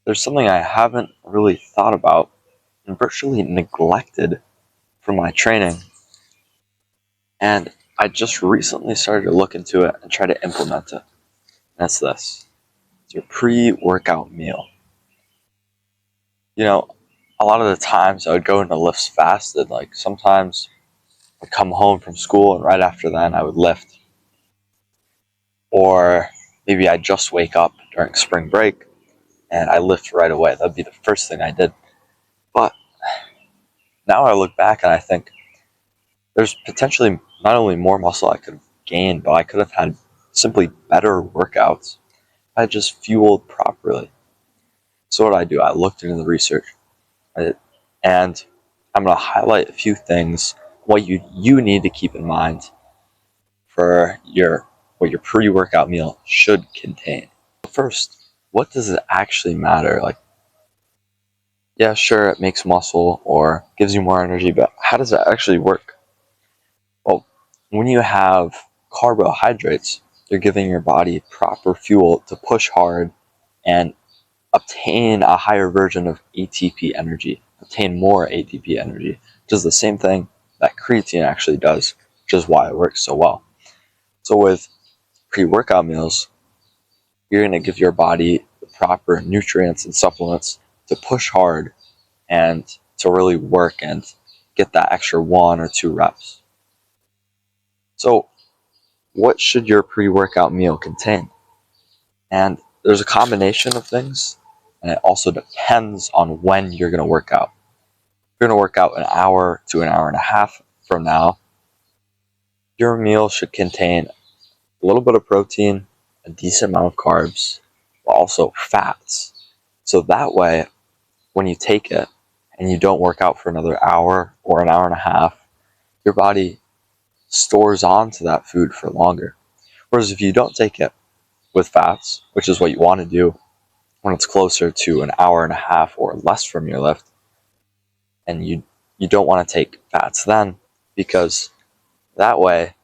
there's something I haven't really thought about and virtually neglected for my training. And I just recently started to look into it and try to implement it. That's this. It's your pre-workout meal. A lot of the times I would go into lifts fasted. Like sometimes I'd come home from school and right after then I would lift. Or maybe I'd just wake up during spring break and I lift right away. That'd be the first thing I did. But now I look back and I think there's potentially not only more muscle I could have gained, but I could have had simply better workouts if I just fueled properly. So what I do, I looked into the research, and I'm going to highlight a few things what you need to keep in mind for what your pre-workout meal should contain. First, what does it actually matter? Like, yeah, sure, it makes muscle or gives you more energy, but how does it actually work? Well, when you have carbohydrates, you're giving your body proper fuel to push hard and obtain a higher version of ATP energy, obtain more ATP energy, which is the same thing that creatine actually does, which is why it works so well. So with pre-workout meals, you're going to give your body the proper nutrients and supplements to push hard and to really work and get that extra 1 or 2 reps. So what should your pre-workout meal contain? And there's a combination of things, and it also depends on when you're going to work out. If you're going to work out an hour to an hour and a half from now, your meal should contain a little bit of protein, a decent amount of carbs, but also fats. So that way, when you take it and you don't work out for another hour or an hour and a half, your body stores onto that food for longer. Whereas if you don't take it with fats, which is what you want to do when it's closer to an hour and a half or less from your lift, and you don't want to take fats then, because that way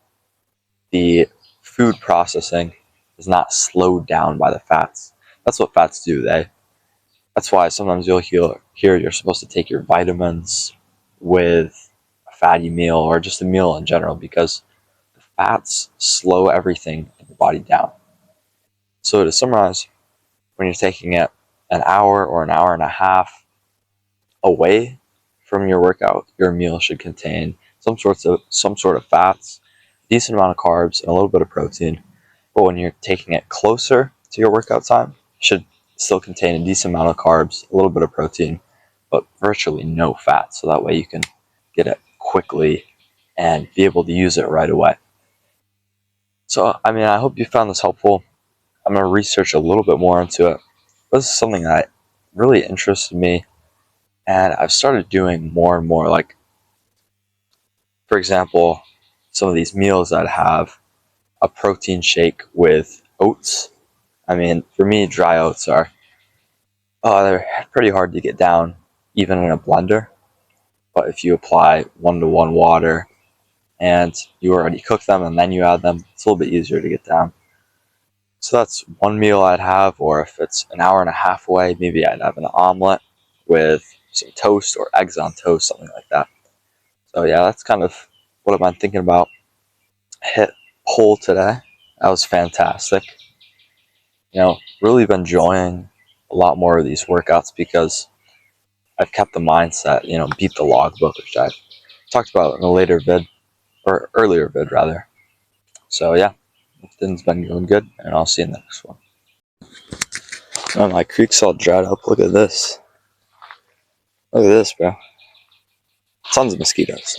the food processing is not slowed down by the fats. That's what fats do. That's why sometimes you'll hear you're supposed to take your vitamins with a fatty meal or just a meal in general, because the fats slow everything in the body down. So to summarize, when you're taking it an hour or an hour and a half away from your workout, your meal should contain some sort of fats, a decent amount of carbs, and a little bit of protein. But when you're taking it closer to your workout time, it should still contain a decent amount of carbs, a little bit of protein, but virtually no fat. So that way you can get it quickly and be able to use it right away. So, I hope you found this helpful. I'm going to research a little bit more into it. This is something that really interested me, and I've started doing more and more. Like, for example, some of these meals that have a protein shake with oats. For me, dry oats they're pretty hard to get down, even in a blender. But if you apply 1-to-1 water and you already cook them and then you add them, it's a little bit easier to get down. So that's one meal I'd have, or if it's an hour and a half away, maybe I'd have an omelet with some toast or eggs on toast, something like that. So yeah, that's kind of what I've been thinking about. Hit pull today. That was fantastic. Really been enjoying a lot more of these workouts because I've kept the mindset, beat the logbook, which I talked about in a later vid, or earlier vid rather. So yeah, things been going good, and I'll see you in the next one. Oh, my creek's all dried up. Look at this. Look at this, bro. Tons of mosquitoes.